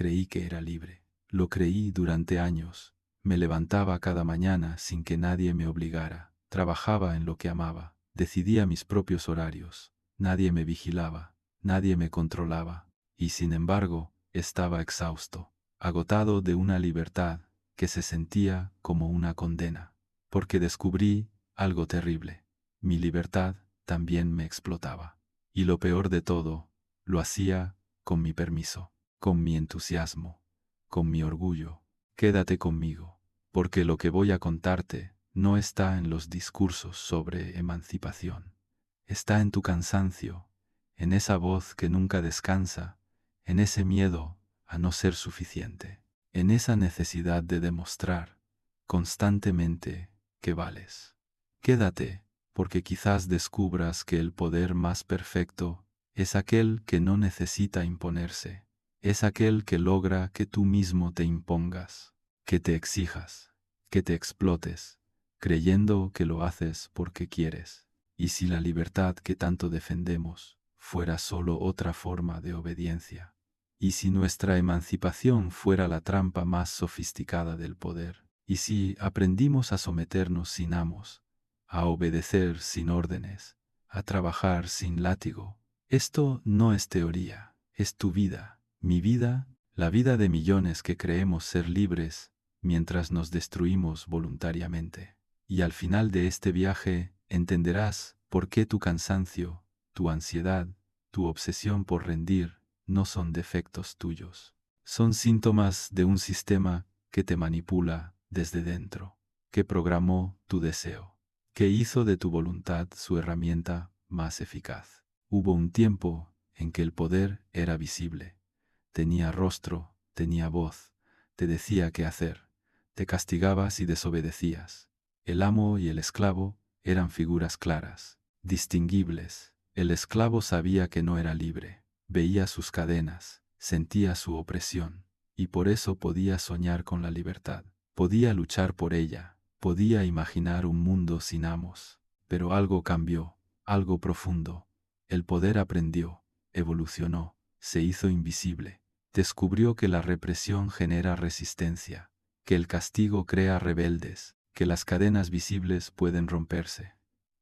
creí que era libre. Lo creí durante años. Me levantaba cada mañana sin que nadie me obligara. Trabajaba en lo que amaba. Decidía mis propios horarios. Nadie me vigilaba. Nadie me controlaba. Y sin embargo, estaba exhausto, agotado de una libertad que se sentía como una condena. Porque descubrí algo terrible. Mi libertad también me explotaba. Y lo peor de todo, lo hacía con mi permiso, con mi entusiasmo, con mi orgullo. Quédate conmigo, porque lo que voy a contarte no está en los discursos sobre emancipación. Está en tu cansancio, en esa voz que nunca descansa, en ese miedo a no ser suficiente, en esa necesidad de demostrar constantemente que vales. Quédate, porque quizás descubras que el poder más perfecto es aquel que no necesita imponerse, es aquel que logra que tú mismo te impongas, que te exijas, que te explotes, creyendo que lo haces porque quieres. Y si la libertad que tanto defendemos fuera solo otra forma de obediencia, y si nuestra emancipación fuera la trampa más sofisticada del poder, y si aprendimos a someternos sin amos, a obedecer sin órdenes, a trabajar sin látigo. Esto no es teoría, es tu vida, mi vida, la vida de millones que creemos ser libres mientras nos destruimos voluntariamente. Y al final de este viaje entenderás por qué tu cansancio, tu ansiedad, tu obsesión por rendir no son defectos tuyos. Son síntomas de un sistema que te manipula desde dentro, que programó tu deseo, que hizo de tu voluntad su herramienta más eficaz. Hubo un tiempo en que el poder era visible, tenía rostro, tenía voz, te decía qué hacer, te castigaba si desobedecías. El amo y el esclavo eran figuras claras, distinguibles. El esclavo sabía que no era libre, veía sus cadenas, sentía su opresión, y por eso podía soñar con la libertad, podía luchar por ella, podía imaginar un mundo sin amos. Pero algo cambió, algo profundo. El poder aprendió, evolucionó, se hizo invisible. Descubrió que la represión genera resistencia, que el castigo crea rebeldes, que las cadenas visibles pueden romperse.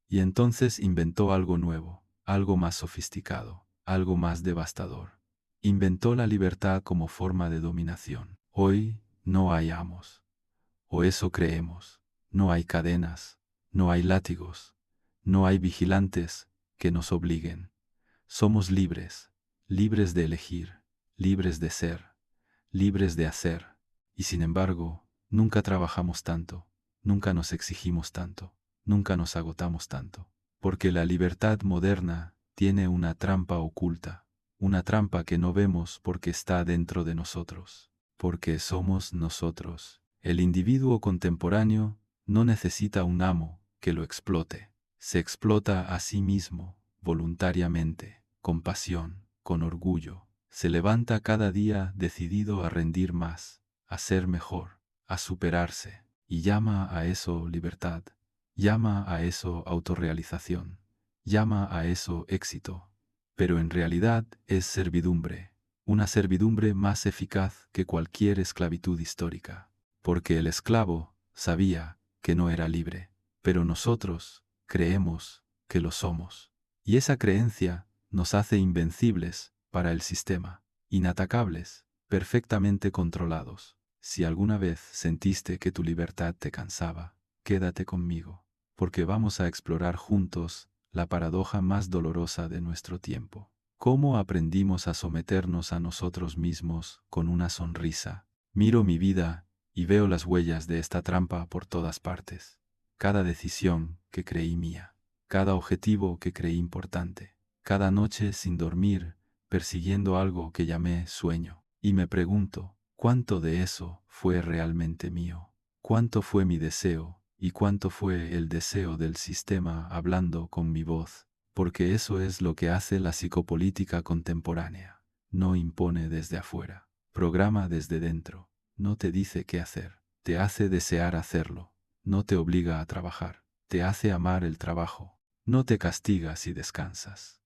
Y entonces inventó algo nuevo, algo más sofisticado, algo más devastador. Inventó la libertad como forma de dominación. Hoy no hay amos, o eso creemos. No hay cadenas, no hay látigos, no hay vigilantes que nos obliguen. Somos libres, libres de elegir, libres de ser, libres de hacer. Y sin embargo, nunca trabajamos tanto, nunca nos exigimos tanto, nunca nos agotamos tanto. Porque la libertad moderna tiene una trampa oculta, una trampa que no vemos porque está dentro de nosotros, porque somos nosotros. El individuo contemporáneo no necesita un amo que lo explote, se explota a sí mismo, voluntariamente, con pasión, con orgullo. Se levanta cada día decidido a rendir más, a ser mejor, a superarse, y llama a eso libertad, llama a eso autorrealización, llama a eso éxito. Pero en realidad es servidumbre, una servidumbre más eficaz que cualquier esclavitud histórica, porque el esclavo sabía que no era libre, pero nosotros creemos que lo somos. Y esa creencia nos hace invencibles para el sistema, inatacables, perfectamente controlados. Si alguna vez sentiste que tu libertad te cansaba, quédate conmigo, porque vamos a explorar juntos la paradoja más dolorosa de nuestro tiempo. ¿Cómo aprendimos a someternos a nosotros mismos con una sonrisa? Miro mi vida y veo las huellas de esta trampa por todas partes. Cada decisión que creí mía, cada objetivo que creí importante, cada noche sin dormir, persiguiendo algo que llamé sueño. Y me pregunto, ¿cuánto de eso fue realmente mío? ¿Cuánto fue mi deseo y cuánto fue el deseo del sistema hablando con mi voz? Porque eso es lo que hace la psicopolítica contemporánea. No impone desde afuera, programa desde dentro. No te dice qué hacer, te hace desear hacerlo. No te obliga a trabajar, te hace amar el trabajo. No te castiga si descansas,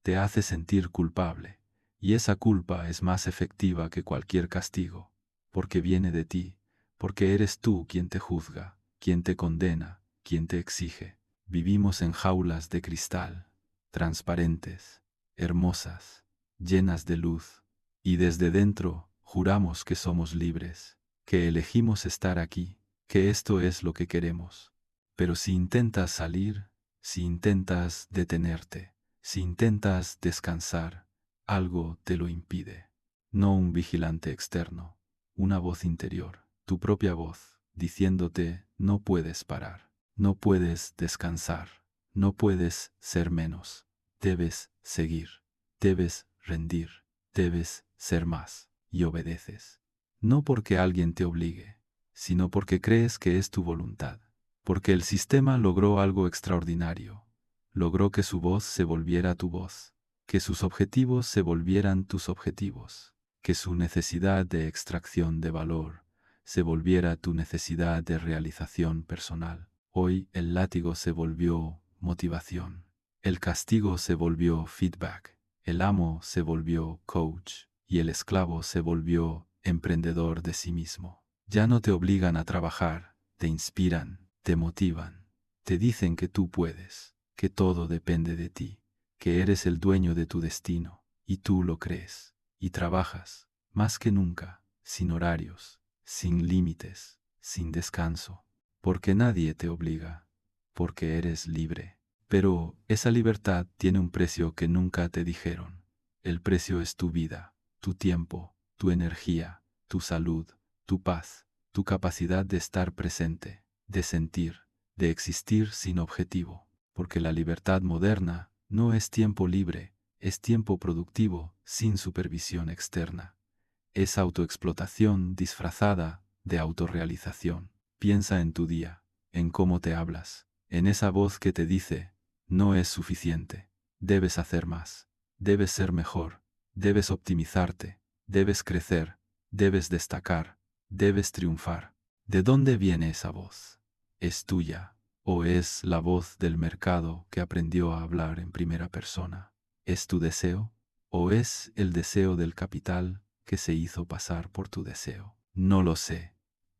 te hace sentir culpable, Y esa culpa es más efectiva que cualquier castigo, porque viene de ti, porque eres tú quien te juzga, quien te condena, quien te exige. Vivimos en jaulas de cristal, transparentes, hermosas, llenas de luz, y desde dentro juramos que somos libres, que elegimos estar aquí, que esto es lo que queremos. Pero si intentas salir, si intentas detenerte, si intentas descansar, algo te lo impide. No un vigilante externo, una voz interior, tu propia voz, diciéndote no puedes parar, no puedes descansar, no puedes ser menos, debes seguir, debes rendir, debes ser más, y obedeces. No porque alguien te obligue, sino porque crees que es tu voluntad, porque el sistema logró algo extraordinario, logró que su voz se volviera tu voz, que sus objetivos se volvieran tus objetivos, que su necesidad de extracción de valor se volviera tu necesidad de realización personal. Hoy el látigo se volvió motivación, el castigo se volvió feedback, el amo se volvió coach y el esclavo se volvió emprendedor de sí mismo. Ya no te obligan a trabajar, te inspiran, te motivan, te dicen que tú puedes, que todo depende de ti, que eres el dueño de tu destino, y tú lo crees, y trabajas, más que nunca, sin horarios, sin límites, sin descanso, porque nadie te obliga, porque eres libre. Pero esa libertad tiene un precio que nunca te dijeron. El precio es tu vida, tu tiempo, tu energía, tu salud, tu paz, tu capacidad de estar presente, de sentir, de existir sin objetivo, porque la libertad moderna no es tiempo libre, es tiempo productivo sin supervisión externa. Es autoexplotación disfrazada de autorrealización. Piensa en tu día, en cómo te hablas, en esa voz que te dice, no es suficiente, debes hacer más, debes ser mejor, debes optimizarte, debes crecer, debes destacar, debes triunfar. ¿De dónde viene esa voz? ¿Es tuya o es la voz del mercado que aprendió a hablar en primera persona? ¿Es tu deseo o es el deseo del capital que se hizo pasar por tu deseo? No lo sé.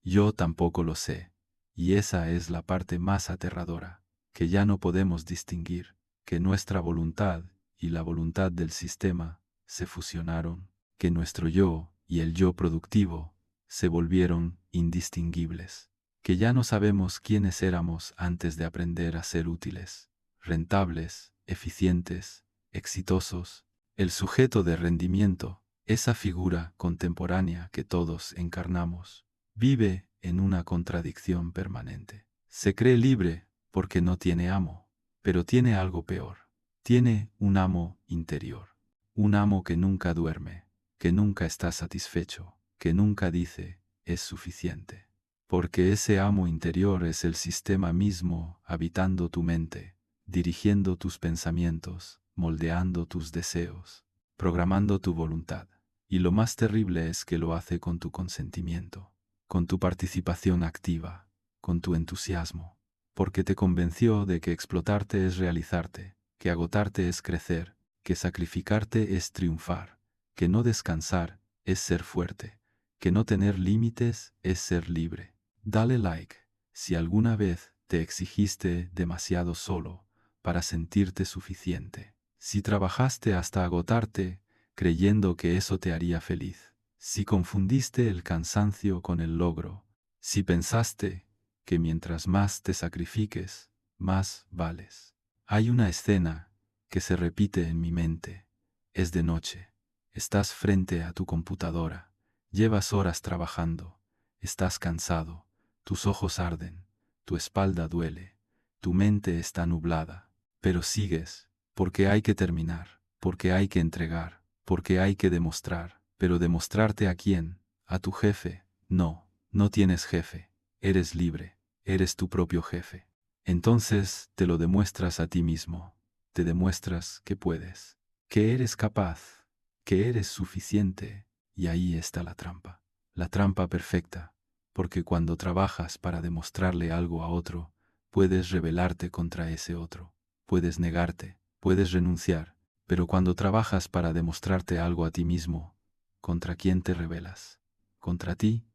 Yo tampoco lo sé. Y esa es la parte más aterradora, que ya no podemos distinguir, que nuestra voluntad y la voluntad del sistema se fusionaron, que nuestro yo y el yo productivo se volvieron indistinguibles, que ya no sabemos quiénes éramos antes de aprender a ser útiles, rentables, eficientes, exitosos. El sujeto de rendimiento, esa figura contemporánea que todos encarnamos, vive en una contradicción permanente. Se cree libre porque no tiene amo, pero tiene algo peor. Tiene un amo interior, un amo que nunca duerme, que nunca está satisfecho, que nunca dice, es suficiente. Porque ese amo interior es el sistema mismo habitando tu mente, dirigiendo tus pensamientos, moldeando tus deseos, programando tu voluntad. Y lo más terrible es que lo hace con tu consentimiento, con tu participación activa, con tu entusiasmo, porque te convenció de que explotarte es realizarte, que agotarte es crecer, que sacrificarte es triunfar, que no descansar es ser fuerte, que no tener límites es ser libre. Dale like si alguna vez te exigiste demasiado solo para sentirte suficiente, si trabajaste hasta agotarte creyendo que eso te haría feliz, si confundiste el cansancio con el logro, si pensaste que mientras más te sacrifiques, más vales. Hay una escena que se repite en mi mente. Es de noche. Estás frente a tu computadora. Llevas horas trabajando. Estás cansado. Tus ojos arden. Tu espalda duele. Tu mente está nublada. Pero sigues, porque hay que terminar, porque hay que entregar, porque hay que demostrar. Pero ¿demostrarte a quién? ¿A tu jefe? No, no tienes jefe. Eres libre. Eres tu propio jefe. Entonces te lo demuestras a ti mismo. Te demuestras que puedes, que eres capaz, que eres suficiente. Y ahí está la trampa perfecta, porque cuando trabajas para demostrarle algo a otro, puedes rebelarte contra ese otro, puedes negarte, puedes renunciar, Pero cuando trabajas para demostrarte algo a ti mismo, ¿contra quién te rebelas? ¿Contra ti?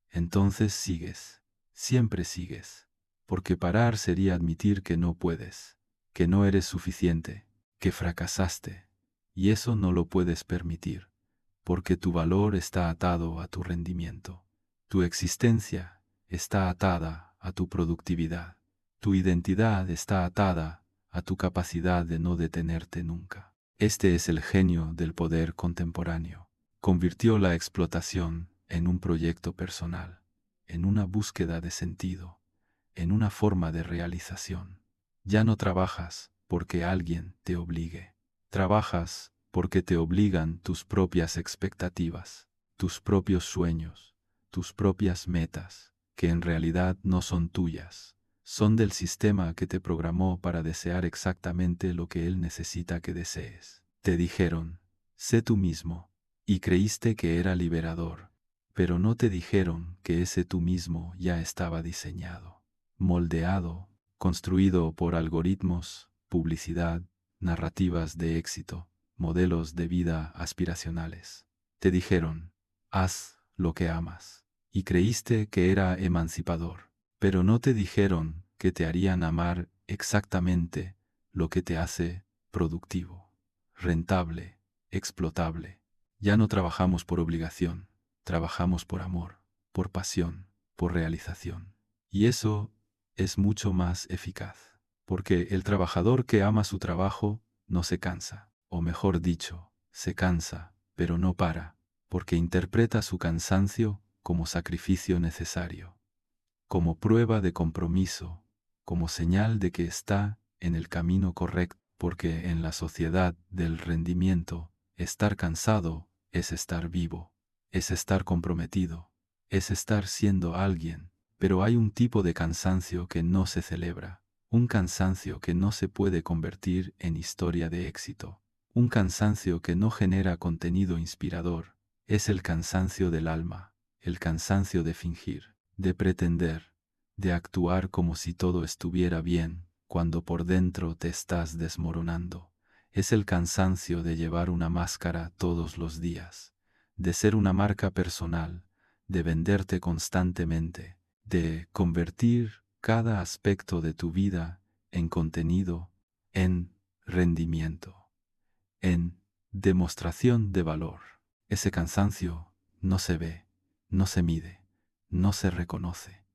Entonces sigues, siempre sigues. Porque parar sería admitir que no puedes, que no eres suficiente, que fracasaste. Y eso no lo puedes permitir, porque tu valor está atado a tu rendimiento. Tu existencia está atada a tu productividad. Tu identidad está atada a tu capacidad de no detenerte nunca. Este es el genio del poder contemporáneo. Convirtió la explotación en un proyecto personal, en una búsqueda de sentido, en una forma de realización. Ya no trabajas porque alguien te obligue. Trabajas porque te obligan tus propias expectativas, tus propios sueños, tus propias metas, que en realidad no son tuyas. Son del sistema que te programó para desear exactamente lo que él necesita que desees. Te dijeron, sé tú mismo, y creíste que era liberador, pero no te dijeron que ese tú mismo ya estaba diseñado, moldeado, construido por algoritmos, publicidad, narrativas de éxito, modelos de vida aspiracionales. Te dijeron, haz lo que amas, y creíste que era emancipador, pero no te dijeron que te harían amar exactamente lo que te hace productivo, rentable, explotable. Ya no trabajamos por obligación, trabajamos por amor, por pasión, por realización. Y eso es mucho más eficaz, porque el trabajador que ama su trabajo no se cansa, o mejor dicho, se cansa, pero no para, porque interpreta su cansancio como sacrificio necesario, como prueba de compromiso, como señal de que está en el camino correcto, porque en la sociedad del rendimiento, estar cansado es estar vivo, es estar comprometido, es estar siendo alguien, pero hay un tipo de cansancio que no se celebra, un cansancio que no se puede convertir en historia de éxito, un cansancio que no genera contenido inspirador, es el cansancio del alma, el cansancio de fingir, de pretender, de actuar como si todo estuviera bien, cuando por dentro te estás desmoronando. Es el cansancio de llevar una máscara todos los días, de ser una marca personal, de venderte constantemente, de convertir cada aspecto de tu vida en contenido, en rendimiento, en demostración de valor. Ese cansancio no se ve, no se mide, no se reconoce,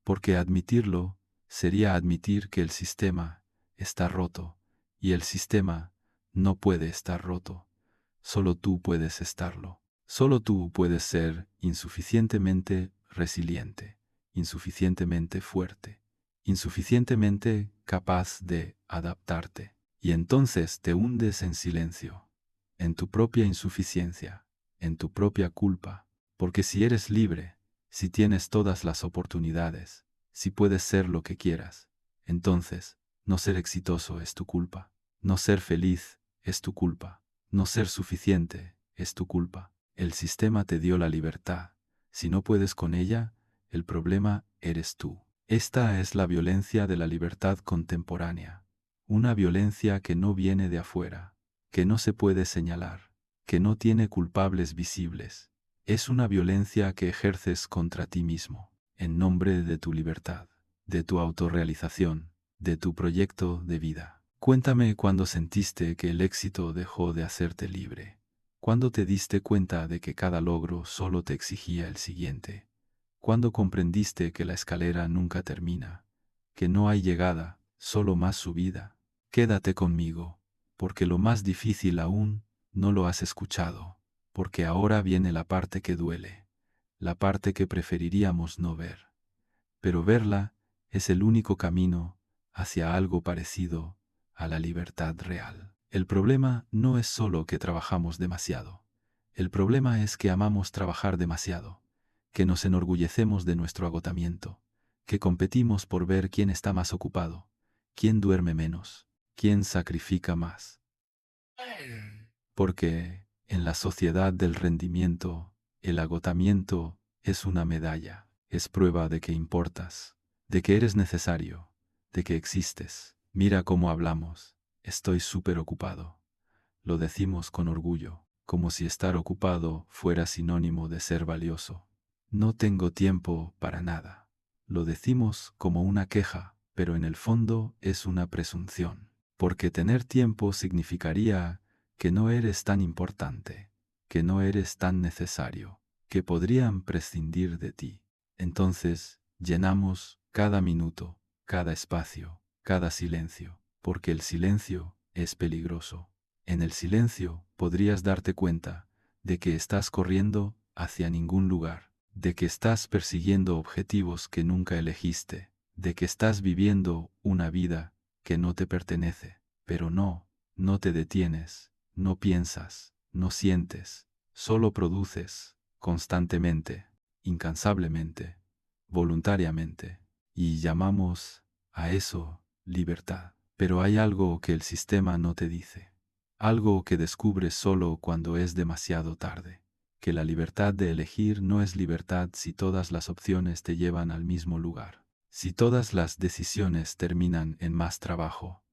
porque admitirlo sería admitir que el sistema está roto, y el sistema no puede estar roto. Solo tú puedes estarlo. Solo tú puedes ser insuficientemente resiliente, insuficientemente fuerte, insuficientemente capaz de adaptarte. Y entonces te hundes en silencio, en tu propia insuficiencia, en tu propia culpa, porque si eres libre, si tienes todas las oportunidades, si puedes ser lo que quieras, entonces, no ser exitoso es tu culpa, no ser feliz es tu culpa, no ser suficiente es tu culpa. El sistema te dio la libertad. Si no puedes con ella, el problema eres tú. Esta es la violencia de la libertad contemporánea. Una violencia que no viene de afuera, que no se puede señalar, que no tiene culpables visibles. Es una violencia que ejerces contra ti mismo, en nombre de tu libertad, de tu autorrealización, de tu proyecto de vida. Cuéntame cuándo sentiste que el éxito dejó de hacerte libre. ¿Cuándo te diste cuenta de que cada logro solo te exigía el siguiente? ¿Cuándo comprendiste que la escalera nunca termina, que no hay llegada, solo más subida? Quédate conmigo, porque lo más difícil aún no lo has escuchado, porque ahora viene la parte que duele, la parte que preferiríamos no ver. Pero verla es el único camino hacia algo parecido a la libertad real. El problema no es solo que trabajamos demasiado. El problema es que amamos trabajar demasiado, que nos enorgullecemos de nuestro agotamiento, que competimos por ver quién está más ocupado, quién duerme menos, quién sacrifica más. Porque en la sociedad del rendimiento, el agotamiento es una medalla, es prueba de que importas, de que eres necesario, de que existes. Mira cómo hablamos, estoy súper ocupado. Lo decimos con orgullo, como si estar ocupado fuera sinónimo de ser valioso. No tengo tiempo para nada. Lo decimos como una queja, pero en el fondo es una presunción. Porque tener tiempo significaría que no eres tan importante, que no eres tan necesario, que podrían prescindir de ti. Entonces, llenamos cada minuto, cada espacio, cada silencio, porque el silencio es peligroso. En el silencio podrías darte cuenta de que estás corriendo hacia ningún lugar, de que estás persiguiendo objetivos que nunca elegiste, de que estás viviendo una vida que no te pertenece, pero no te detienes, no piensas, no sientes, solo produces, constantemente, incansablemente, voluntariamente, y llamamos a eso libertad. Pero hay algo que el sistema no te dice, algo que descubres solo cuando es demasiado tarde, que la libertad de elegir no es libertad si todas las opciones te llevan al mismo lugar, si todas las decisiones terminan en más trabajo,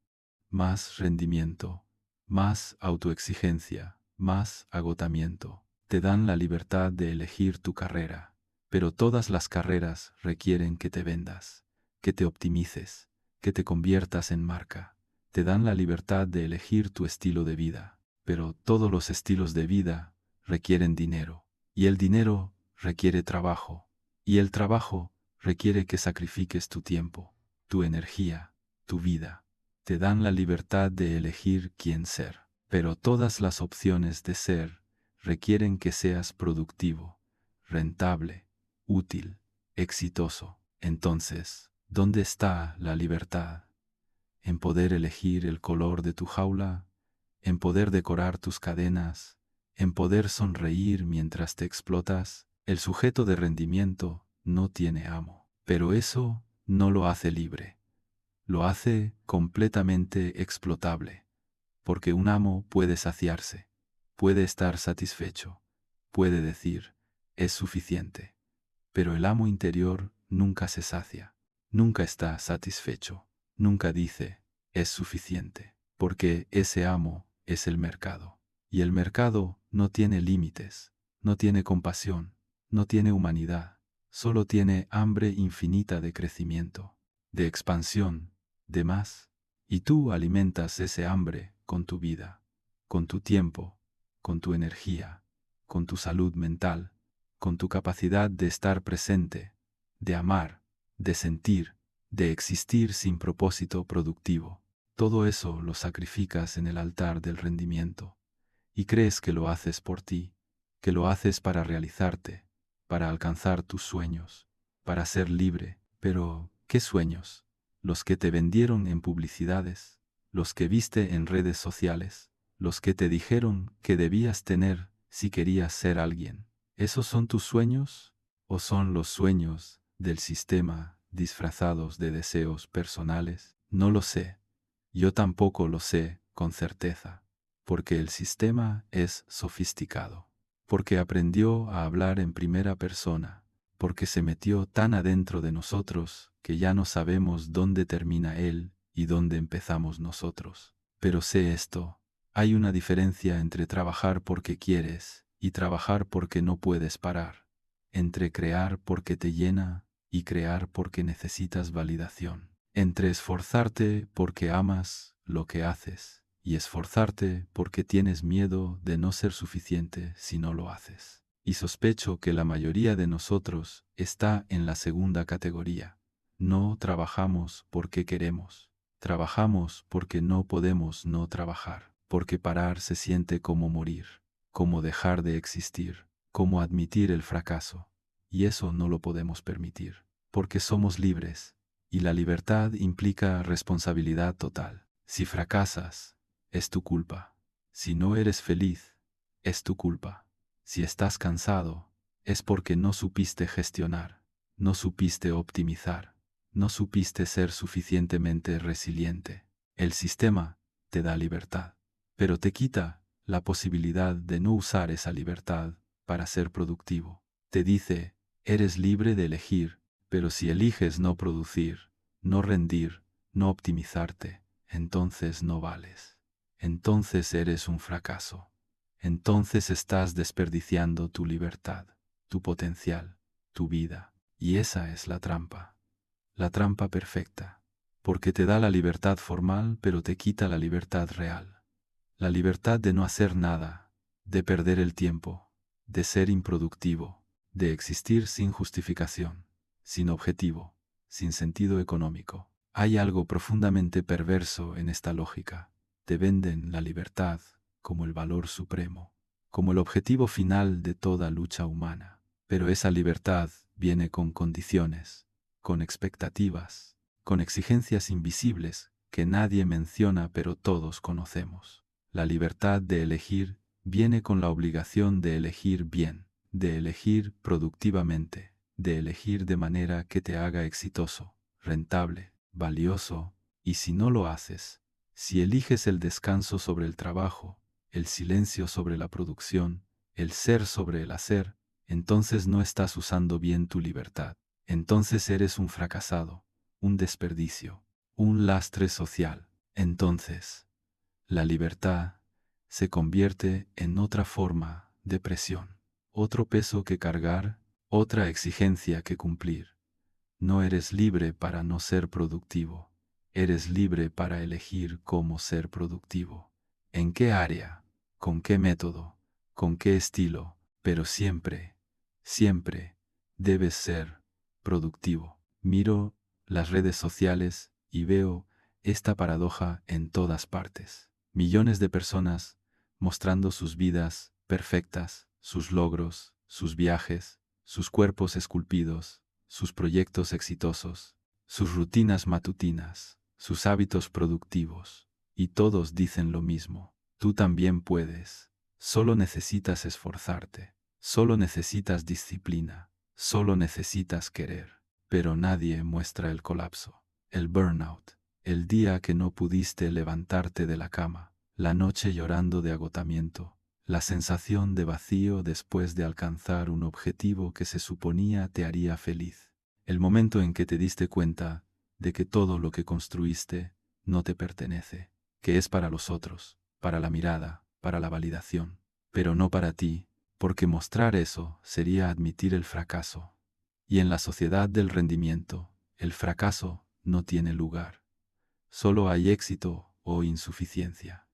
más rendimiento, más autoexigencia, más agotamiento. Te dan la libertad de elegir tu carrera, pero todas las carreras requieren que te vendas, que te optimices, que te conviertas en marca. Te dan la libertad de elegir tu estilo de vida, pero todos los estilos de vida requieren dinero, y el dinero requiere trabajo, y el trabajo requiere que sacrifiques tu tiempo, tu energía, tu vida. Te dan la libertad de elegir quién ser, pero todas las opciones de ser requieren que seas productivo, rentable, útil, exitoso. Entonces, ¿dónde está la libertad? ¿En poder elegir el color de tu jaula? ¿En poder decorar tus cadenas? ¿En poder sonreír mientras te explotas? El sujeto de rendimiento no tiene amo, pero eso no lo hace libre. Lo hace completamente explotable, porque un amo puede saciarse, puede estar satisfecho, puede decir, es suficiente, pero el amo interior nunca se sacia, nunca está satisfecho, nunca dice, es suficiente, porque ese amo es el mercado, y el mercado no tiene límites, no tiene compasión, no tiene humanidad, solo tiene hambre infinita de crecimiento, de expansión, de más, y tú alimentas ese hambre con tu vida, con tu tiempo, con tu energía, con tu salud mental, con tu capacidad de estar presente, de amar, de sentir, de existir sin propósito productivo. Todo eso lo sacrificas en el altar del rendimiento, y crees que lo haces por ti, que lo haces para realizarte, para alcanzar tus sueños, para ser libre. Pero, ¿qué sueños? Los que te vendieron en publicidades, los que viste en redes sociales, los que te dijeron que debías tener si querías ser alguien. ¿Esos son tus sueños? ¿O son los sueños del sistema disfrazados de deseos personales? No lo sé. Yo tampoco lo sé con certeza, porque el sistema es sofisticado, porque aprendió a hablar en primera persona, porque se metió tan adentro de nosotros que ya no sabemos dónde termina él y dónde empezamos nosotros. Pero sé esto, hay una diferencia entre trabajar porque quieres y trabajar porque no puedes parar, entre crear porque te llena y crear porque necesitas validación, entre esforzarte porque amas lo que haces y esforzarte porque tienes miedo de no ser suficiente si no lo haces. Y sospecho que la mayoría de nosotros está en la segunda categoría. No trabajamos porque queremos. Trabajamos porque no podemos no trabajar, porque parar se siente como morir, como dejar de existir, como admitir el fracaso. Y eso no lo podemos permitir, porque somos libres, y la libertad implica responsabilidad total. Si fracasas, es tu culpa. Si no eres feliz, es tu culpa. Si estás cansado, es porque no supiste gestionar, no supiste optimizar, no supiste ser suficientemente resiliente. El sistema te da libertad, pero te quita la posibilidad de no usar esa libertad para ser productivo. Te dice, eres libre de elegir, pero si eliges no producir, no rendir, no optimizarte, entonces no vales. entonces eres un fracaso. Entonces estás desperdiciando tu libertad, tu potencial, tu vida. Y esa es la trampa perfecta, porque te da la libertad formal pero te quita la libertad real. La libertad de no hacer nada, de perder el tiempo, de ser improductivo, de existir sin justificación, sin objetivo, sin sentido económico. Hay algo profundamente perverso en esta lógica. Te venden la libertad como el valor supremo, como el objetivo final de toda lucha humana. Pero esa libertad viene con condiciones, con expectativas, con exigencias invisibles que nadie menciona pero todos conocemos. La libertad de elegir viene con la obligación de elegir bien, de elegir productivamente, de elegir de manera que te haga exitoso, rentable, valioso, y si no lo haces, si eliges el descanso sobre el trabajo, el silencio sobre la producción, el ser sobre el hacer, entonces no estás usando bien tu libertad. Entonces eres un fracasado, un desperdicio, un lastre social. Entonces, la libertad se convierte en otra forma de presión, otro peso que cargar, otra exigencia que cumplir. No eres libre para no ser productivo, eres libre para elegir cómo ser productivo, en qué área, con qué método, con qué estilo, pero siempre, siempre debes ser productivo. Miro las redes sociales y veo esta paradoja en todas partes. Millones de personas mostrando sus vidas perfectas, sus logros, sus viajes, sus cuerpos esculpidos, sus proyectos exitosos, sus rutinas matutinas, sus hábitos productivos. Y todos dicen lo mismo. Tú también puedes. Solo necesitas esforzarte. Solo necesitas disciplina. Solo necesitas querer. Pero nadie muestra el colapso, el burnout, el día que no pudiste levantarte de la cama, la noche llorando de agotamiento, la sensación de vacío después de alcanzar un objetivo que se suponía te haría feliz. El momento en que te diste cuenta de que todo lo que construiste no te pertenece, que es para los otros, para la mirada, para la validación, pero no para ti, porque mostrar eso sería admitir el fracaso. Y en la sociedad del rendimiento, el fracaso no tiene lugar. Solo hay éxito o insuficiencia.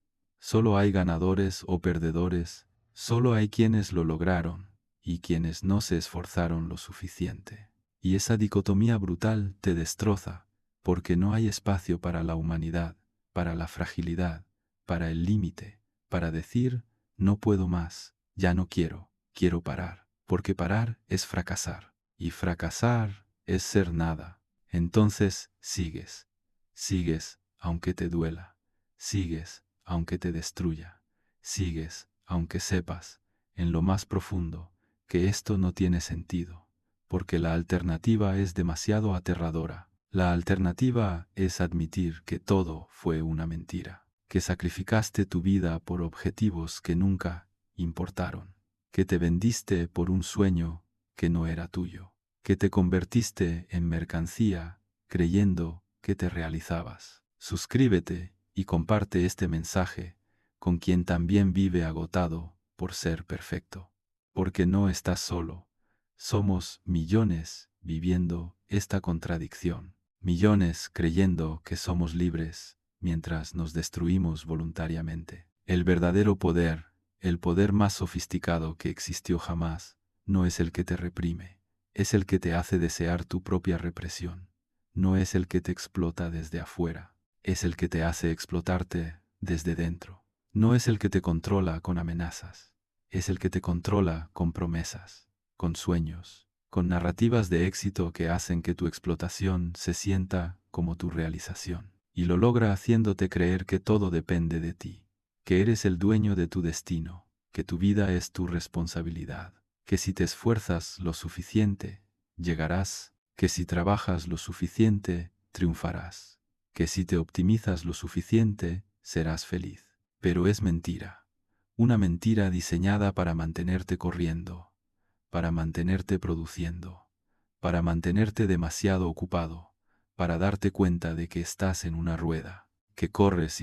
Solo hay ganadores o perdedores. Solo hay quienes lo lograron y quienes no se esforzaron lo suficiente. Y esa dicotomía brutal te destroza, porque no hay espacio para la humanidad, para la fragilidad, para el límite, para decir, no puedo más, ya no quiero, quiero parar, porque parar es fracasar, y fracasar es ser nada. Entonces sigues. Sigues, aunque te duela. Sigues, aunque te destruya. Sigues, aunque sepas, en lo más profundo, que esto no tiene sentido, porque la alternativa es demasiado aterradora. La alternativa es admitir que todo fue una mentira, que sacrificaste tu vida por objetivos que nunca importaron, que te vendiste por un sueño que no era tuyo, que te convertiste en mercancía creyendo que te realizabas. Suscríbete y comparte este mensaje con quien también vive agotado por ser perfecto. Porque no estás solo. Somos millones viviendo esta contradicción. Millones creyendo que somos libres mientras nos destruimos voluntariamente. El verdadero poder, el poder más sofisticado que existió jamás, no es el que te reprime, es el que te hace desear tu propia represión. No es el que te explota desde afuera, es el que te hace explotarte desde dentro. No es el que te controla con amenazas, es el que te controla con promesas, con sueños, con narrativas de éxito que hacen que tu explotación se sienta como tu realización. Y lo logra haciéndote creer que todo depende de ti, que eres el dueño de tu destino, que tu vida es tu responsabilidad, que si te esfuerzas lo suficiente, llegarás, que si trabajas lo suficiente, triunfarás, que si te optimizas lo suficiente, serás feliz. Pero es mentira, una mentira diseñada para mantenerte corriendo, para mantenerte produciendo, para mantenerte demasiado ocupado, para darte cuenta de que estás en una rueda, que corres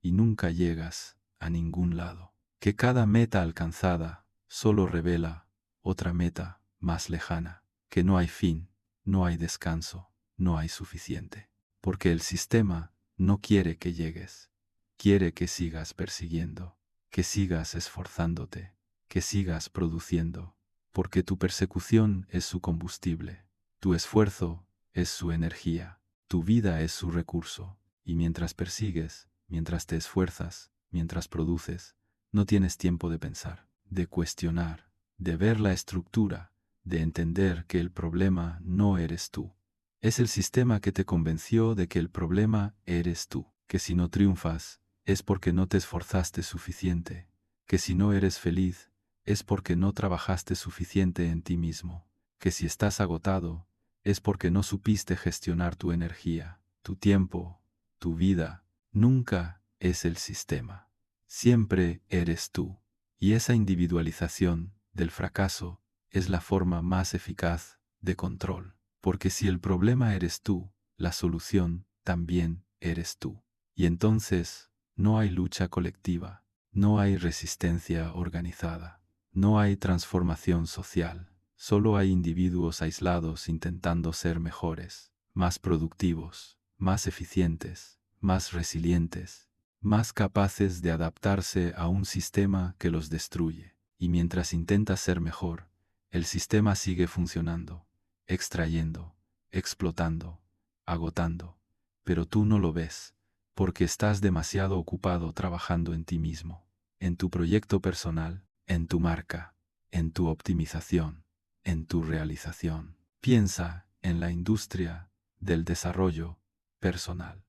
y nunca llegas a ningún lado. Que cada meta alcanzada solo revela otra meta más lejana. Que no hay fin, no hay descanso, no hay suficiente. Porque el sistema no quiere que llegues. Quiere que sigas persiguiendo, que sigas esforzándote, que sigas produciendo. Porque tu persecución es su combustible, tu esfuerzo es su energía, tu vida es su recurso. Y mientras persigues, mientras te esfuerzas, mientras produces, no tienes tiempo de pensar, de cuestionar, de ver la estructura, de entender que el problema no eres tú. Es el sistema que te convenció de que el problema eres tú, que si no triunfas, es porque no te esforzaste suficiente, que si no eres feliz, es porque no trabajaste suficiente en ti mismo, que si estás agotado, es porque no supiste gestionar tu energía, tu tiempo, tu vida. Nunca es el sistema. Siempre eres tú. Y esa individualización del fracaso es la forma más eficaz de control. Porque si el problema eres tú, la solución también eres tú. Y entonces no hay lucha colectiva, no hay resistencia organizada, no hay transformación social. Solo hay individuos aislados intentando ser mejores, más productivos, más eficientes, más resilientes, más capaces de adaptarse a un sistema que los destruye. Y mientras intentas ser mejor, el sistema sigue funcionando, extrayendo, explotando, agotando. Pero tú no lo ves, porque estás demasiado ocupado trabajando en ti mismo, en tu proyecto personal, en tu marca, en tu optimización, en tu realización. Piensa en la industria del desarrollo personal.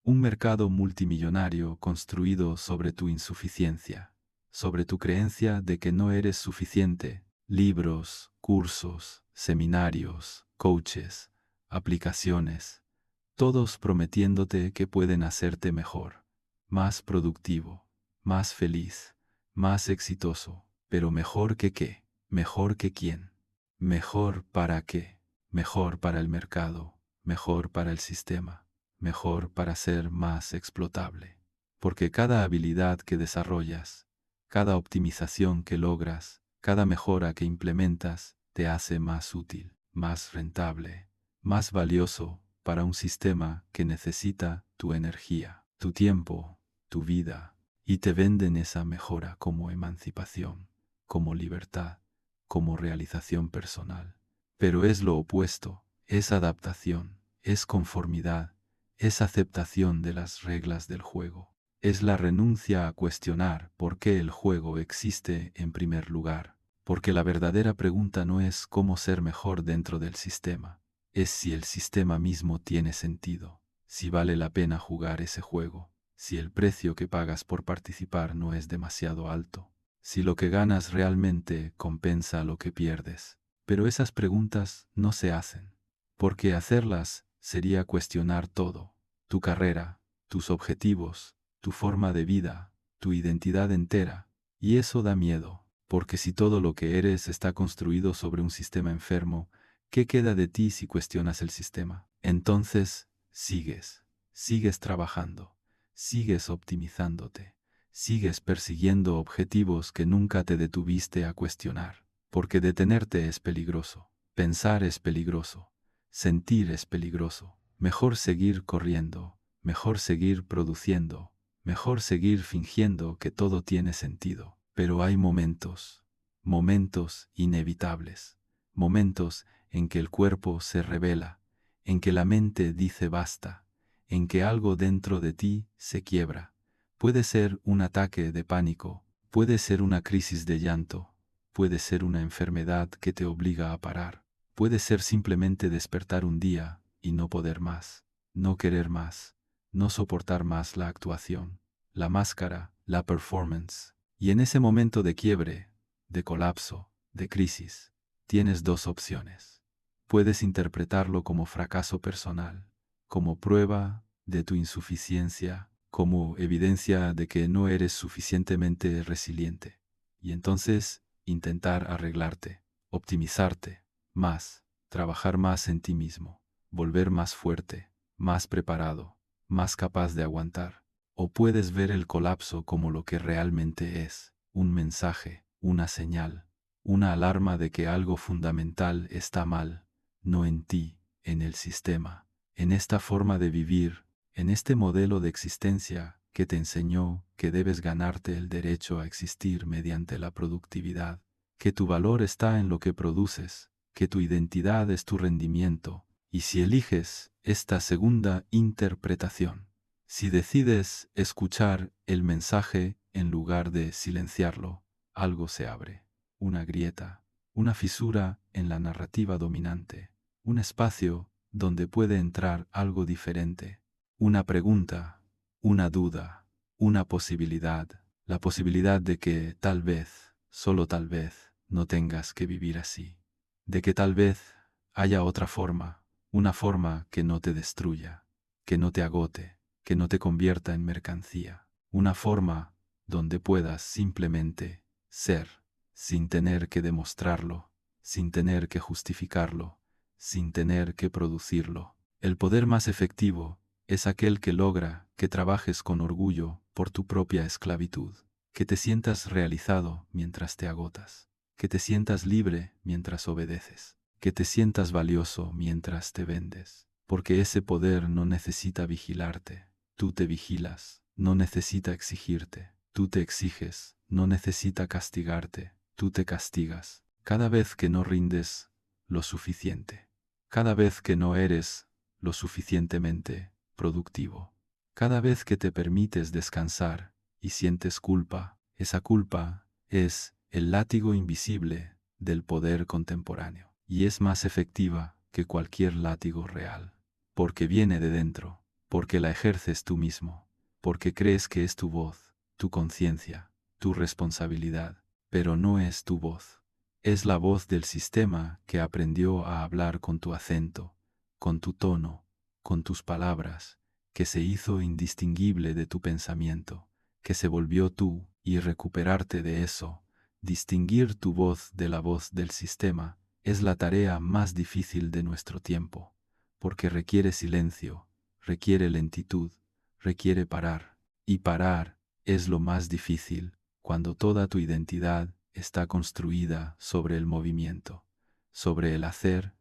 Un mercado multimillonario construido sobre tu insuficiencia, sobre tu creencia de que no eres suficiente. Libros, cursos, seminarios, coaches, aplicaciones, todos prometiéndote que pueden hacerte mejor, más productivo, más feliz, más exitoso. Pero ¿mejor que qué? ¿Mejor que quién? ¿Mejor para qué? Mejor para el mercado, mejor para el sistema, mejor para ser más explotable. Porque cada habilidad que desarrollas, cada optimización que logras, cada mejora que implementas, te hace más útil, más rentable, más valioso para un sistema que necesita tu energía, tu tiempo, tu vida, y te venden esa mejora como emancipación, como libertad, como realización personal. Pero es lo opuesto, es adaptación, es conformidad, es aceptación de las reglas del juego. Es la renuncia a cuestionar por qué el juego existe en primer lugar, porque la verdadera pregunta no es cómo ser mejor dentro del sistema, es si el sistema mismo tiene sentido, si vale la pena jugar ese juego, si el precio que pagas por participar no es demasiado alto, si lo que ganas realmente compensa lo que pierdes. Pero esas preguntas no se hacen, porque hacerlas sería cuestionar todo, tu carrera, tus objetivos, tu forma de vida, tu identidad entera, y eso da miedo, porque si todo lo que eres está construido sobre un sistema enfermo, ¿qué queda de ti si cuestionas el sistema? Entonces, sigues trabajando, sigues optimizándote, sigues persiguiendo objetivos que nunca te detuviste a cuestionar, porque detenerte es peligroso, pensar es peligroso, sentir es peligroso, mejor seguir corriendo, mejor seguir produciendo, mejor seguir fingiendo que todo tiene sentido. Pero hay momentos inevitables, momentos en que el cuerpo se revela, en que la mente dice basta, en que algo dentro de ti se quiebra. Puede ser un ataque de pánico, puede ser una crisis de llanto, puede ser una enfermedad que te obliga a parar, puede ser simplemente despertar un día y no poder más, no querer más, no soportar más la actuación, la máscara, la performance. Y en ese momento de quiebre, de colapso, de crisis, tienes dos opciones. Puedes interpretarlo como fracaso personal, como prueba de tu insuficiencia, como evidencia de que no eres suficientemente resiliente. Y entonces intentar arreglarte, optimizarte más, trabajar más en ti mismo, volver más fuerte, más preparado, más capaz de aguantar. o puedes ver el colapso como lo que realmente es, un mensaje, una señal, una alarma de que algo fundamental está mal, no en ti, en el sistema, en esta forma de vivir, en este modelo de existencia que te enseñó que debes ganarte el derecho a existir mediante la productividad, que tu valor está en lo que produces, que tu identidad es tu rendimiento, y si eliges esta segunda interpretación, si decides escuchar el mensaje en lugar de silenciarlo, algo se abre, una grieta, una fisura en la narrativa dominante, un espacio donde puede entrar algo diferente, una pregunta, una duda, una posibilidad, la posibilidad de que tal vez, solo tal vez, no tengas que vivir así, de que tal vez haya otra forma, una forma que no te destruya, que no te agote, que no te convierta en mercancía, una forma donde puedas simplemente ser, sin tener que demostrarlo, sin tener que justificarlo, sin tener que producirlo. El poder más efectivo es aquel que logra que trabajes con orgullo por tu propia esclavitud, que te sientas realizado mientras te agotas, que te sientas libre mientras obedeces, que te sientas valioso mientras te vendes, porque ese poder no necesita vigilarte, tú te vigilas, no necesita exigirte, tú te exiges, no necesita castigarte, tú te castigas, cada vez que no rindes lo suficiente, cada vez que no eres lo suficientemente productivo, cada vez que te permites descansar y sientes culpa, esa culpa es el látigo invisible del poder contemporáneo y es más efectiva que cualquier látigo real, porque viene de dentro, porque la ejerces tú mismo, porque crees que es tu voz, tu conciencia, tu responsabilidad, pero no es tu voz. Es la voz del sistema que aprendió a hablar con tu acento, con tu tono, con tus palabras, que se hizo indistinguible de tu pensamiento, que se volvió tú, y recuperarte de eso, distinguir tu voz de la voz del sistema, es la tarea más difícil de nuestro tiempo, porque requiere silencio, requiere lentitud, requiere parar, y parar es lo más difícil cuando toda tu identidad está construida sobre el movimiento, sobre el hacer,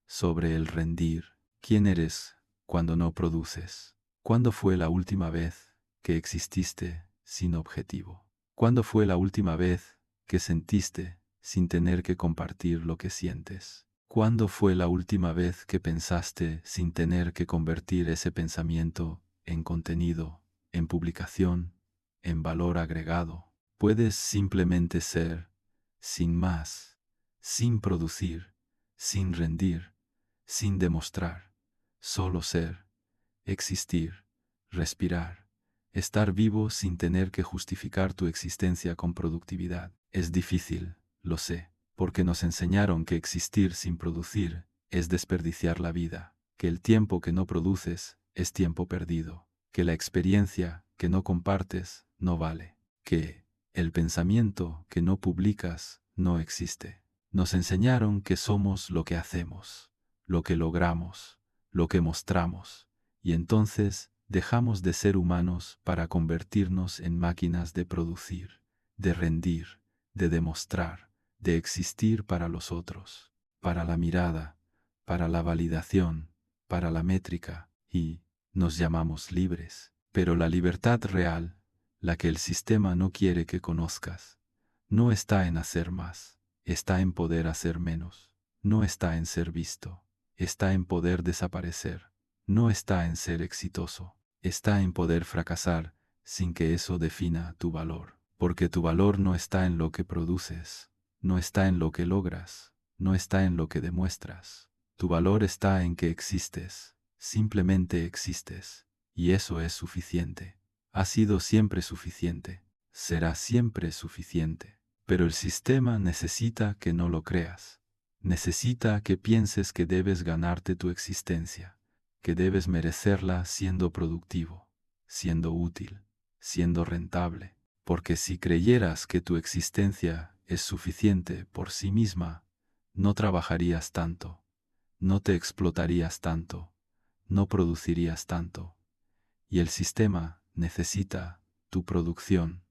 sobre el rendir. ¿Quién eres cuando no produces? ¿Cuándo fue la última vez que exististe sin objetivo? ¿Cuándo fue la última vez que sentiste sin tener que compartir lo que sientes? ¿Cuándo fue la última vez que pensaste sin tener que convertir ese pensamiento en contenido, en publicación, en valor agregado? Puedes simplemente ser, sin más, sin producir, sin rendir, sin demostrar, solo ser, existir, respirar, estar vivo sin tener que justificar tu existencia con productividad. Es difícil, lo sé, porque nos enseñaron que existir sin producir es desperdiciar la vida, que el tiempo que no produces es tiempo perdido, que la experiencia que no compartes no vale, que el pensamiento que no publicas no existe. Nos enseñaron que somos lo que hacemos, lo que logramos, lo que mostramos, y entonces dejamos de ser humanos para convertirnos en máquinas de producir, de rendir, de demostrar, de existir para los otros, para la mirada, para la validación, para la métrica, y nos llamamos libres. Pero la libertad real, la que el sistema no quiere que conozcas, no está en hacer más, está en poder hacer menos, no está en ser visto, está en poder desaparecer, no está en ser exitoso, está en poder fracasar sin que eso defina tu valor, porque tu valor no está en lo que produces, no está en lo que logras, no está en lo que demuestras, tu valor está en que existes, simplemente existes, y eso es suficiente. Ha sido siempre suficiente, será siempre suficiente, pero el sistema necesita que no lo creas, necesita que pienses que debes ganarte tu existencia, que debes merecerla siendo productivo, siendo útil, siendo rentable, porque si creyeras que tu existencia es suficiente por sí misma, no trabajarías tanto, no te explotarías tanto, no producirías tanto, y el sistema necesita tu producción,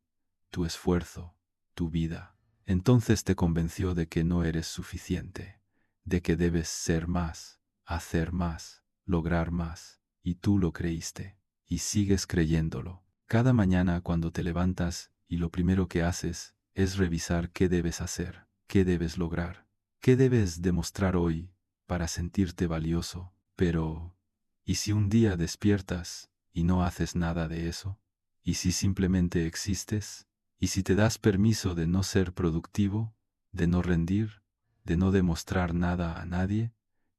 tu esfuerzo, tu vida. Entonces te convenció de que no eres suficiente, de que debes ser más, hacer más, lograr más, y tú lo creíste, y sigues creyéndolo. Cada mañana cuando te levantas y lo primero que haces es revisar qué debes hacer, qué debes lograr, qué debes demostrar hoy para sentirte valioso. Pero, ¿y si un día despiertas y no haces nada de eso? ¿Y si simplemente existes? ¿Y si te das permiso de no ser productivo, de no rendir, de no demostrar nada a nadie,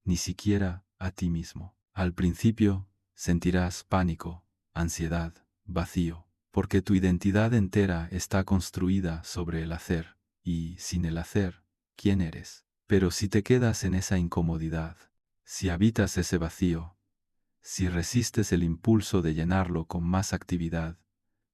ni siquiera a ti mismo? Al principio sentirás pánico, ansiedad, vacío, porque tu identidad entera está construida sobre el hacer, y sin el hacer, ¿quién eres? Pero si te quedas en esa incomodidad, si habitas ese vacío, si resistes el impulso de llenarlo con más actividad,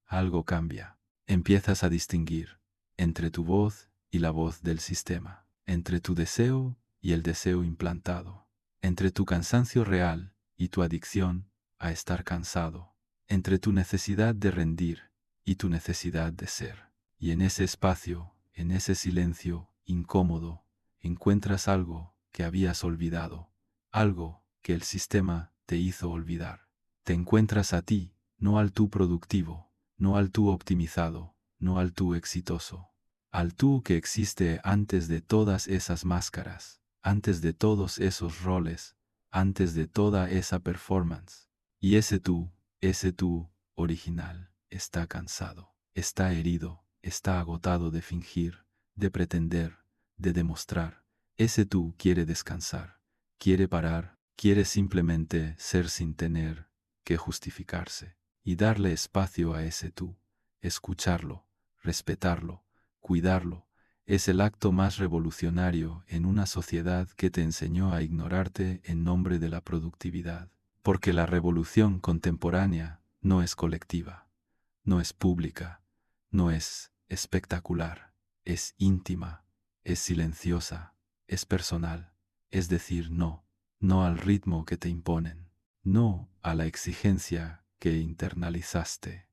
algo cambia. Empiezas a distinguir entre tu voz y la voz del sistema, entre tu deseo y el deseo implantado, entre tu cansancio real y tu adicción a estar cansado, entre tu necesidad de rendir y tu necesidad de ser. Y en ese espacio, en ese silencio incómodo, encuentras algo que habías olvidado, algo que el sistema te hizo olvidar. Te encuentras a ti, no al tú productivo, no al tú optimizado, no al tú exitoso, al tú que existe antes de todas esas máscaras, antes de todos esos roles, antes de toda esa performance. Y ese tú original, está cansado, está herido, está agotado de fingir, de pretender, de demostrar. Ese tú quiere descansar, quiere parar, quiere simplemente ser sin tener que justificarse. Y darle espacio a ese tú, escucharlo, respetarlo, cuidarlo, es el acto más revolucionario en una sociedad que te enseñó a ignorarte en nombre de la productividad. Porque la revolución contemporánea no es colectiva, no es pública, no es espectacular, es íntima, es silenciosa, es personal, es decir, no al ritmo que te imponen, no a la exigencia que internalizaste,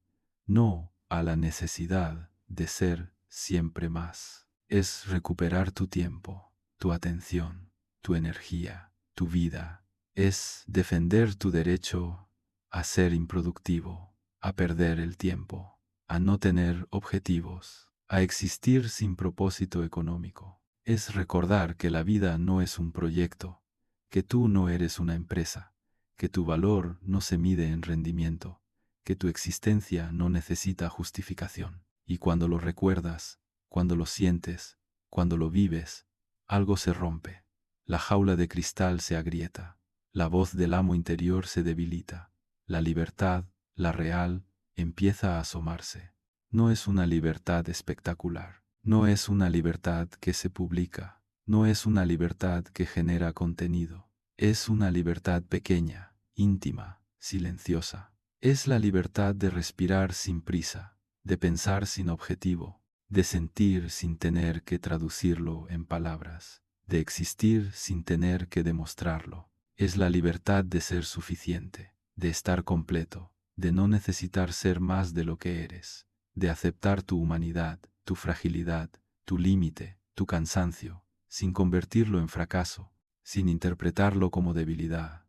no a la necesidad de ser siempre más. Es recuperar tu tiempo, tu atención, tu energía, tu vida. Es defender tu derecho a ser improductivo, a perder el tiempo, a no tener objetivos, a existir sin propósito económico. Es recordar que la vida no es un proyecto, que tú no eres una empresa, que tu valor no se mide en rendimiento, que tu existencia no necesita justificación. Y cuando lo recuerdas, cuando lo sientes, cuando lo vives, algo se rompe. La jaula de cristal se agrieta, la voz del amo interior se debilita, la libertad, la real, empieza a asomarse. No es una libertad espectacular, no es una libertad que se publica, no es una libertad que genera contenido, es una libertad pequeña, íntima, silenciosa. Es la libertad de respirar sin prisa, de pensar sin objetivo, de sentir sin tener que traducirlo en palabras, de existir sin tener que demostrarlo. Es la libertad de ser suficiente, de estar completo, de no necesitar ser más de lo que eres, de aceptar tu humanidad, tu fragilidad, tu límite, tu cansancio, sin convertirlo en fracaso, sin interpretarlo como debilidad,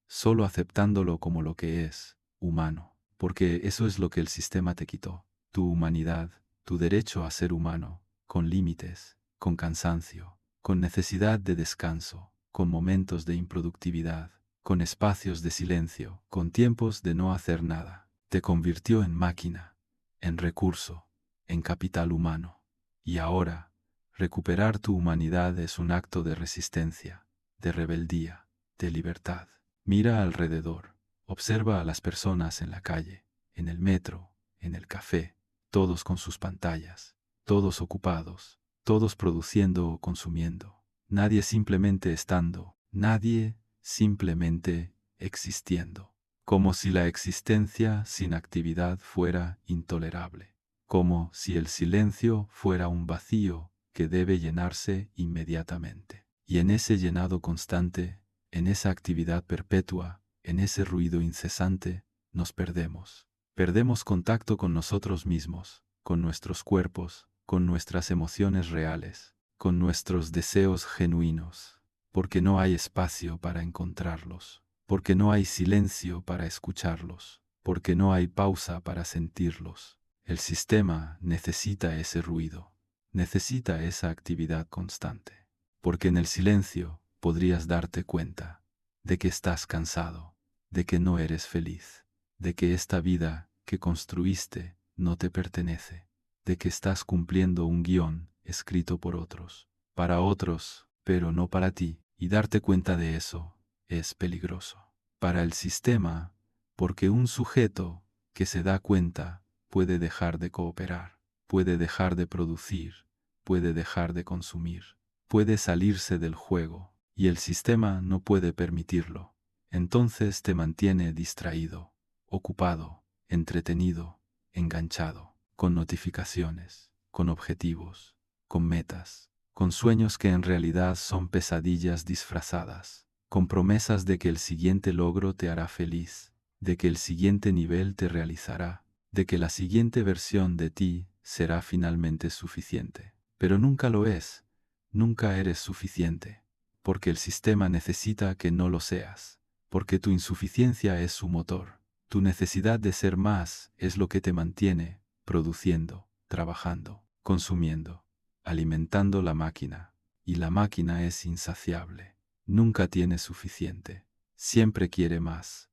solo aceptándolo como lo que es, humano, porque eso es lo que el sistema te quitó, tu humanidad, tu derecho a ser humano, con límites, con cansancio, con necesidad de descanso, con momentos de improductividad, con espacios de silencio, con tiempos de no hacer nada. Te convirtió en máquina, en recurso, en capital humano. Y ahora, recuperar tu humanidad es un acto de resistencia, de rebeldía, de libertad. Mira alrededor, observa a las personas en la calle, en el metro, en el café, todos con sus pantallas, todos ocupados, todos produciendo o consumiendo, nadie simplemente estando, nadie simplemente existiendo, como si la existencia sin actividad fuera intolerable, como si el silencio fuera un vacío que debe llenarse inmediatamente. Y en ese llenado constante, en esa actividad perpetua, en ese ruido incesante, nos perdemos. Perdemos contacto con nosotros mismos, con nuestros cuerpos, con nuestras emociones reales, con nuestros deseos genuinos, porque no hay espacio para encontrarlos, porque no hay silencio para escucharlos, porque no hay pausa para sentirlos. El sistema necesita ese ruido, necesita esa actividad constante, porque en el silencio podrías darte cuenta de que estás cansado, de que no eres feliz, de que esta vida que construiste no te pertenece, de que estás cumpliendo un guión escrito por otros, para otros, pero no para ti, y darte cuenta de eso es peligroso. Para el sistema, porque un sujeto que se da cuenta puede dejar de cooperar, puede dejar de producir, puede dejar de consumir, puede salirse del juego, y el sistema no puede permitirlo. Entonces te mantiene distraído, ocupado, entretenido, enganchado, con notificaciones, con objetivos, con metas, con sueños que en realidad son pesadillas disfrazadas, con promesas de que el siguiente logro te hará feliz, de que el siguiente nivel te realizará, de que la siguiente versión de ti será finalmente suficiente. Pero nunca lo es, nunca eres suficiente, porque el sistema necesita que no lo seas, porque tu insuficiencia es su motor, tu necesidad de ser más es lo que te mantiene produciendo, trabajando, consumiendo, alimentando la máquina, y la máquina es insaciable, nunca tiene suficiente, siempre quiere más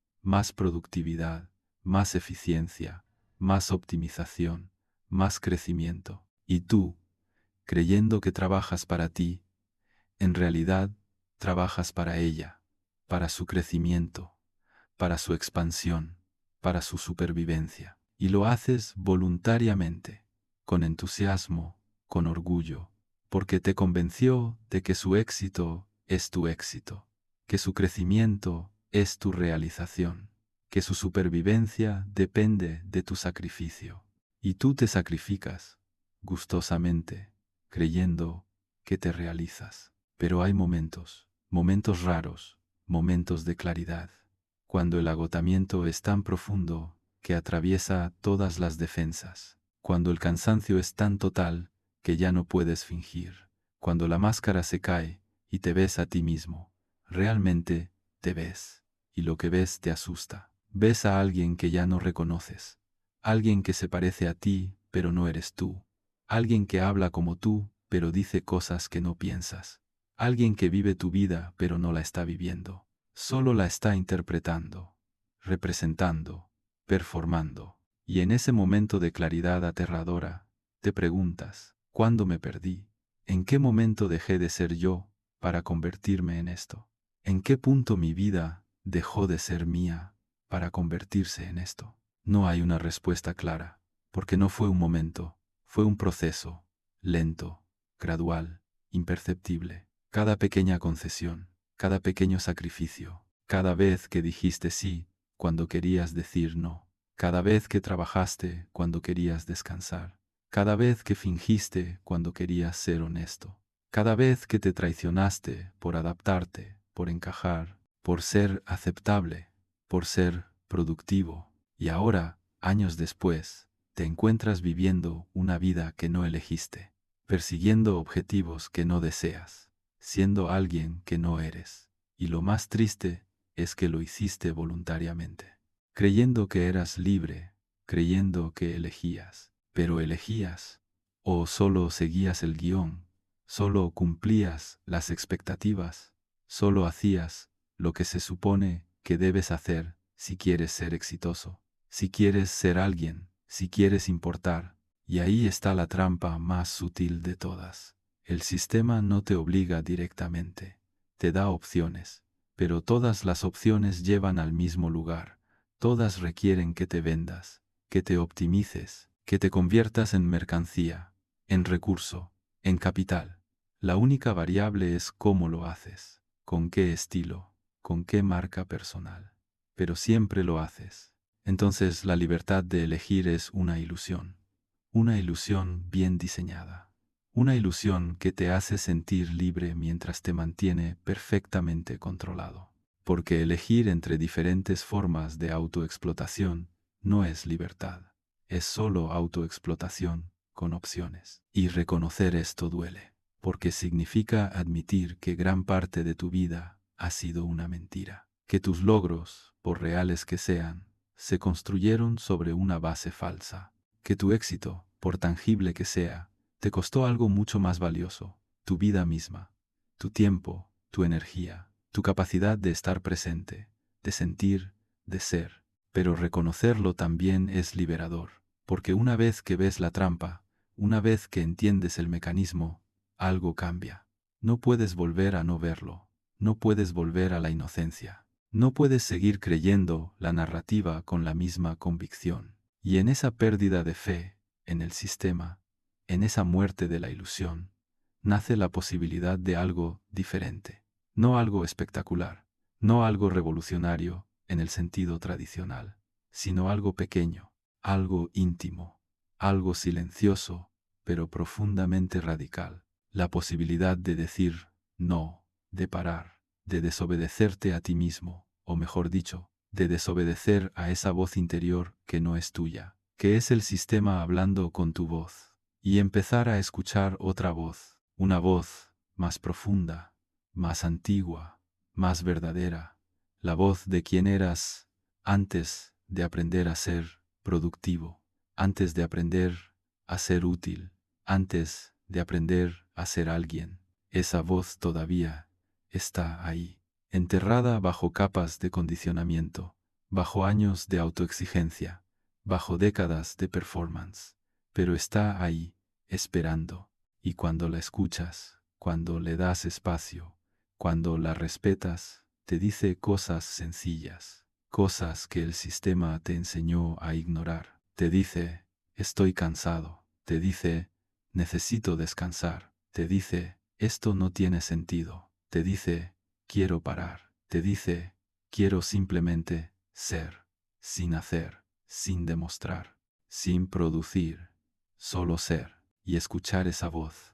productividad, más eficiencia, más optimización, más crecimiento. Y tú, creyendo que trabajas para ti, en realidad trabajas para ella, para su crecimiento, para su expansión, para su supervivencia. Y lo haces voluntariamente, con entusiasmo, con orgullo, porque te convenció de que su éxito es tu éxito, que su crecimiento es tu realización, que su supervivencia depende de tu sacrificio. Y tú te sacrificas, gustosamente, creyendo que te realizas. Pero hay momentos, momentos raros, momentos de claridad, cuando el agotamiento es tan profundo que atraviesa todas las defensas, cuando el cansancio es tan total que ya no puedes fingir, cuando la máscara se cae y te ves a ti mismo, realmente te ves, y lo que ves te asusta. Ves a alguien que ya no reconoces, alguien que se parece a ti pero no eres tú, alguien que habla como tú pero dice cosas que no piensas, alguien que vive tu vida pero no la está viviendo, solo la está interpretando, representando, performando. Y en ese momento de claridad aterradora, te preguntas, ¿cuándo me perdí? ¿En qué momento dejé de ser yo para convertirme en esto? ¿En qué punto mi vida dejó de ser mía para convertirse en esto? No hay una respuesta clara, porque no fue un momento, fue un proceso, lento, gradual, imperceptible. Cada pequeña concesión, cada pequeño sacrificio, cada vez que dijiste sí cuando querías decir no, cada vez que trabajaste cuando querías descansar, cada vez que fingiste cuando querías ser honesto, cada vez que te traicionaste por adaptarte, por encajar, por ser aceptable, por ser productivo. Y ahora, años después, te encuentras viviendo una vida que no elegiste, persiguiendo objetivos que no deseas, siendo alguien que no eres. Y lo más triste es que lo hiciste voluntariamente, creyendo que eras libre, creyendo que elegías, pero elegías, o solo seguías el guión, solo cumplías las expectativas, solo hacías lo que se supone que debes hacer si quieres ser exitoso, si quieres ser alguien, si quieres importar. Y ahí está la trampa más sutil de todas. El sistema no te obliga directamente, te da opciones, pero todas las opciones llevan al mismo lugar, todas requieren que te vendas, que te optimices, que te conviertas en mercancía, en recurso, en capital. La única variable es cómo lo haces, con qué estilo, con qué marca personal. Pero siempre lo haces. Entonces la libertad de elegir es una ilusión bien diseñada, una ilusión que te hace sentir libre mientras te mantiene perfectamente controlado. Porque elegir entre diferentes formas de autoexplotación no es libertad. Es solo autoexplotación con opciones. Y reconocer esto duele, porque significa admitir que gran parte de tu vida ha sido una mentira. Que tus logros, por reales que sean, se construyeron sobre una base falsa. Que tu éxito, por tangible que sea, te costó algo mucho más valioso, tu vida misma, tu tiempo, tu energía, tu capacidad de estar presente, de sentir, de ser. Pero reconocerlo también es liberador, porque una vez que ves la trampa, una vez que entiendes el mecanismo, algo cambia. No puedes volver a no verlo, no puedes volver a la inocencia, no puedes seguir creyendo la narrativa con la misma convicción. Y en esa pérdida de fe, en el sistema, en esa muerte de la ilusión, nace la posibilidad de algo diferente, no algo espectacular, no algo revolucionario en el sentido tradicional, sino algo pequeño, algo íntimo, algo silencioso, pero profundamente radical. La posibilidad de decir no, de parar, de desobedecerte a ti mismo, o mejor dicho, de desobedecer a esa voz interior que no es tuya, que es el sistema hablando con tu voz, y empezar a escuchar otra voz, una voz más profunda, más antigua, más verdadera, la voz de quien eras antes de aprender a ser productivo, antes de aprender a ser útil, antes de aprender a ser alguien. Esa voz todavía está ahí, enterrada bajo capas de condicionamiento, bajo años de autoexigencia, bajo décadas de performance, pero está ahí, esperando, y cuando la escuchas, cuando le das espacio, cuando la respetas, te dice cosas sencillas, cosas que el sistema te enseñó a ignorar. Te dice, estoy cansado. Te dice, necesito descansar. Te dice, esto no tiene sentido. Te dice, quiero parar. Te dice, quiero simplemente ser, sin hacer, sin demostrar, sin producir, solo ser. Y escuchar esa voz,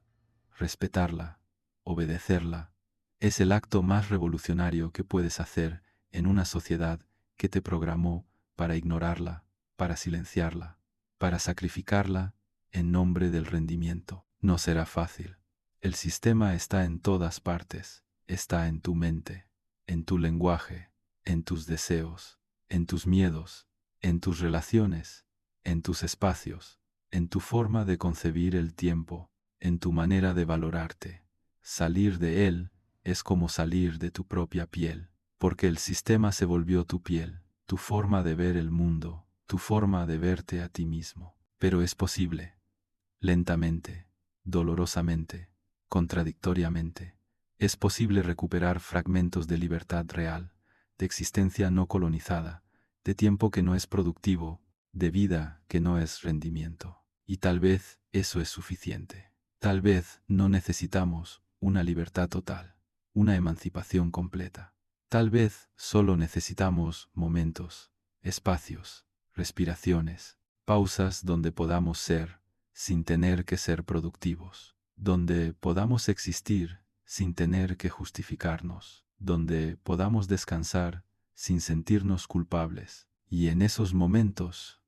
respetarla, obedecerla, es el acto más revolucionario que puedes hacer en una sociedad que te programó para ignorarla, para silenciarla, para sacrificarla en nombre del rendimiento. No será fácil. El sistema está en todas partes, está en tu mente, en tu lenguaje, en tus deseos, en tus miedos, en tus relaciones, en tus espacios, en tu forma de concebir el tiempo, en tu manera de valorarte. Salir de él es como salir de tu propia piel, porque el sistema se volvió tu piel, tu forma de ver el mundo, tu forma de verte a ti mismo. Pero es posible, lentamente, dolorosamente, contradictoriamente. Es posible recuperar fragmentos de libertad real, de existencia no colonizada, de tiempo que no es productivo, de vida que no es rendimiento. Y tal vez eso es suficiente. Tal vez no necesitamos una libertad total, una emancipación completa. Tal vez solo necesitamos momentos, espacios, respiraciones, pausas donde podamos ser, sin tener que ser productivos, donde podamos existir sin tener que justificarnos, donde podamos descansar sin sentirnos culpables. Y en esos momentos,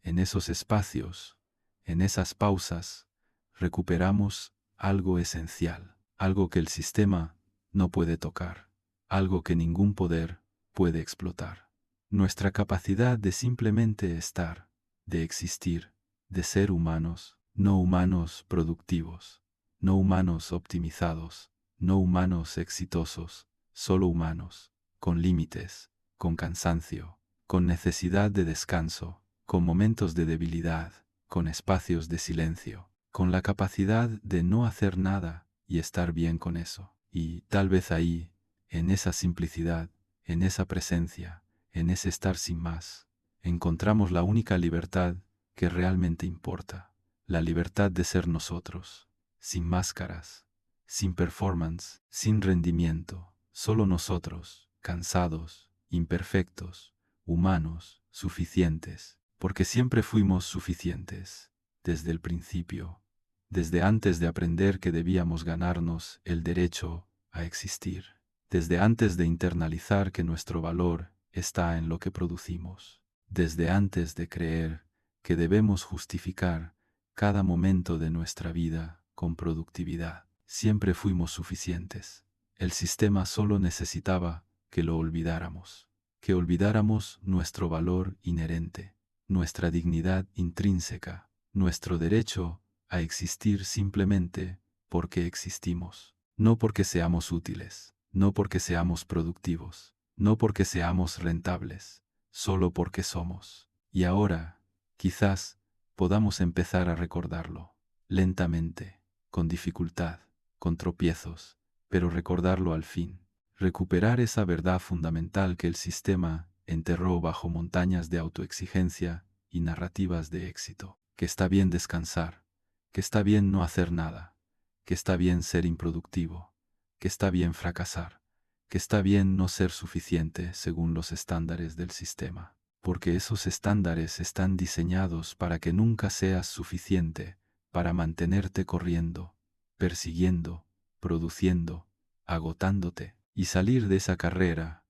en esos espacios, en esas pausas, recuperamos algo esencial, algo que el sistema no puede tocar, algo que ningún poder puede explotar. Nuestra capacidad de simplemente estar, de existir, de ser humanos, no humanos productivos, no humanos optimizados, no humanos exitosos, solo humanos, con límites, con cansancio, con necesidad de descanso, con momentos de debilidad, con espacios de silencio, con la capacidad de no hacer nada y estar bien con eso. Y tal vez ahí, en esa simplicidad, en esa presencia, en ese estar sin más, encontramos la única libertad que realmente importa, la libertad de ser nosotros, sin máscaras, sin performance, sin rendimiento, solo nosotros, cansados, imperfectos, humanos, suficientes, porque siempre fuimos suficientes, desde el principio, desde antes de aprender que debíamos ganarnos el derecho a existir, desde antes de internalizar que nuestro valor está en lo que producimos. desde antes de creer que debemos justificar cada momento de nuestra vida con productividad. Siempre fuimos suficientes. El sistema solo necesitaba que lo olvidáramos, que olvidáramos nuestro valor inherente, nuestra dignidad intrínseca, nuestro derecho a existir simplemente porque existimos, no porque seamos útiles, no porque seamos productivos, no porque seamos rentables, solo porque somos. Y ahora, quizás, podamos empezar a recordarlo, lentamente, con dificultad, con tropiezos, pero recordarlo al fin. Recuperar esa verdad fundamental que el sistema enterró bajo montañas de autoexigencia y narrativas de éxito. Que está bien descansar, que está bien no hacer nada, que está bien ser improductivo, que está bien fracasar, que está bien no ser suficiente según los estándares del sistema. Porque esos estándares están diseñados para que nunca seas suficiente para mantenerte corriendo, persiguiendo, produciendo, agotándote, y salir de esa carrera,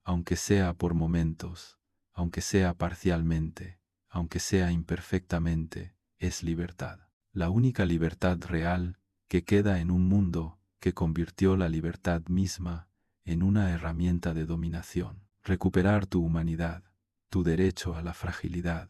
aunque sea por momentos, aunque sea parcialmente, aunque sea imperfectamente, es libertad. La única libertad real que queda en un mundo que convirtió la libertad misma en una herramienta de dominación. Recuperar tu humanidad, tu derecho a la fragilidad,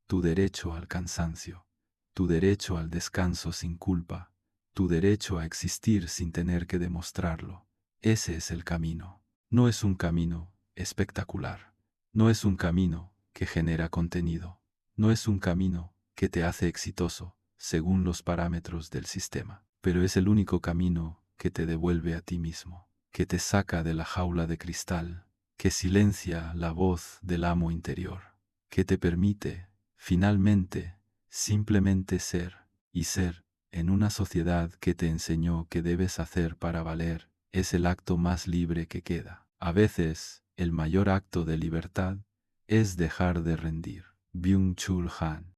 tu derecho al cansancio, tu derecho al descanso sin culpa, tu derecho a existir sin tener que demostrarlo. Ese es el camino. No es un camino espectacular. No es un camino que genera contenido. No es un camino que te hace exitoso según los parámetros del sistema. Pero es el único camino que te devuelve a ti mismo, que te saca de la jaula de cristal, que silencia la voz del amo interior, que te permite, finalmente, simplemente ser, y ser, en una sociedad que te enseñó que debes hacer para valer, es el acto más libre que queda. A veces, el mayor acto de libertad es dejar de rendir. Byung-Chul Han.